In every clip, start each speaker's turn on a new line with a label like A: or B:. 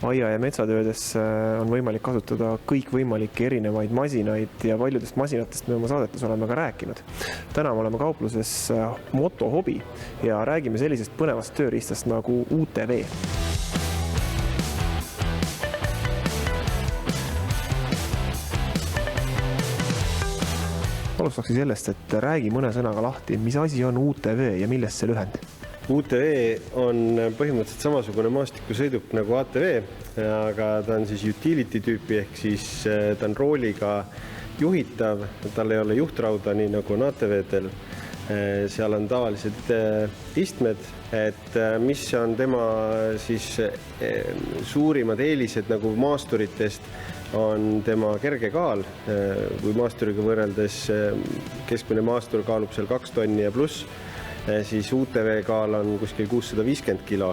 A: Aia- ja metsatöödes on võimalik kasutada kõikvõimalikke erinevaid masinaid ja paljudest masinatest me oma saadetes oleme ka rääkinud. Täna me oleme kaupluses Motohobi ja räägime sellisest põnevast tööriistast nagu UTV. Alustaksi sellest, et räägi mõne sõnaga lahti, mis asi on UTV ja millest see lühend?
B: UTV on põhimõtteliselt samasugune maastikusõiduk nagu ATV, aga ta on siis utility tüüpi ehk siis ta on rooliga juhitav, tal ei ole juhtrauda, nii nagu on ATV-del. Seal on tavalised istmed, et mis on tema siis suurimad eelised nagu maasturitest on tema kerge kaal. Kui maasturiga võrreldes keskmine maastur kaalub seal 2 tonni ja pluss, siis UTV kaal on kuskil 650 kilo.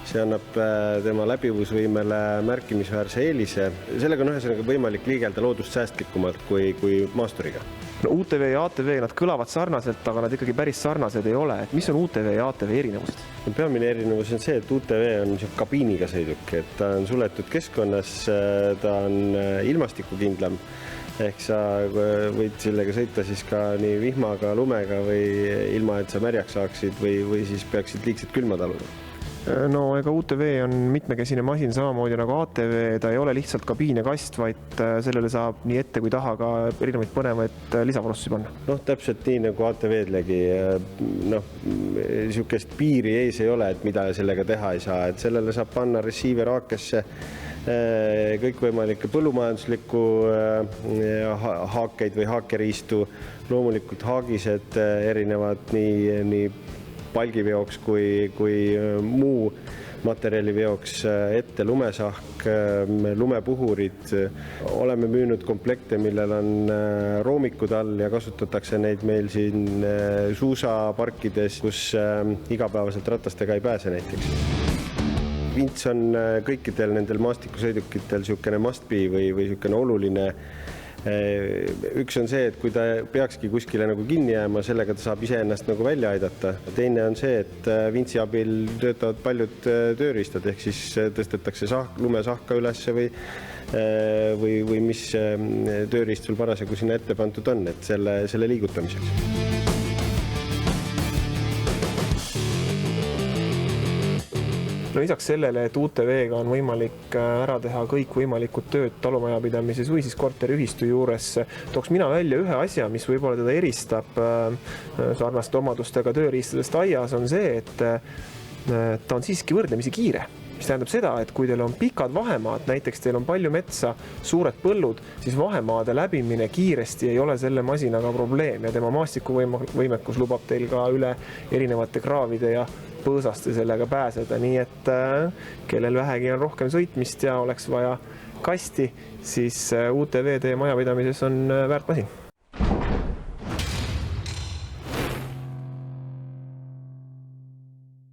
B: See annab tema läbivusvõimele märkimisväärse eelise. Sellega on ühesõnaga võimalik liigelda loodust säästlikumalt kui maasturiga.
A: No, UTV ja ATV nad kõlavad sarnaselt, aga nad ikkagi päris sarnased ei ole. Et mis on UTV ja ATV erinevused?
B: Peamine erinevus on see, et UTV on kabiiniga sõiduk, et ta on suletud keskkonnas, ta on ilmastikukindlam. Ehk sa võid sellega sõita siis ka nii vihmaga, lumega või ilma, et sa märjaks saaksid või siis peaksid liigselt külma taluda.
A: No ega UTV on mitmekesine masin samamoodi nagu ATV, ta ei ole lihtsalt kabiin ja kast, vaid sellele saab nii ette kui taha ka erinevaid põnevaid lisavarustusi panna.
B: Täpselt nii nagu ATV-dlegi, niisugust piiri ees ei ole, et mida sellega teha ei saa, et sellele saab panna receiver haakesse kõikvõimalikke põllumajanduslikku haakeid või haakeriistu, loomulikult haagised erinevad nii palgiveoks kui muu materjaliveoks, ette lumesahk, lumepuhurid. Oleme müünud komplekte, millel on roomikud all ja kasutatakse neid meil siin suusaparkides, kus igapäevaselt ratastega ei pääse näiteks. Vints on kõikidel nendel maastikusõidukitel niisugune must-be või niisugune oluline. Üks on see, et kui ta peakski kuskile nagu kinni jääma, sellega ta saab ise ennast nagu välja aidata. Teine on see, et vintsi abil töötavad paljud tööriistad, ehk siis tõstetakse lumesahka üles või mis tööriist sul parasjagu sinna ette pandud on, et selle liigutamiseks.
A: No lisaks sellele, et UTV-ga on võimalik ära teha kõik võimalikud tööd talumajapidamises või siis korteriühistu juures, tooks mina välja ühe asja, mis võib-olla teda eristab sarnaste omadustega tööriistadest aias, on see, et ta on siiski võrdlemisi kiire. Mis tähendab seda, et kui teil on pikad vahemaad, näiteks teil on palju metsa, suured põllud, siis vahemaade läbimine kiiresti ei ole selle masinaga probleem ja tema maastikuvõimekus lubab teil ka üle erinevate kraavide ja põõsaste sellega pääseda, nii et kellel vähegi on rohkem sõitmist ja oleks vaja kasti, siis UTV teie majapidamises on väärt masin.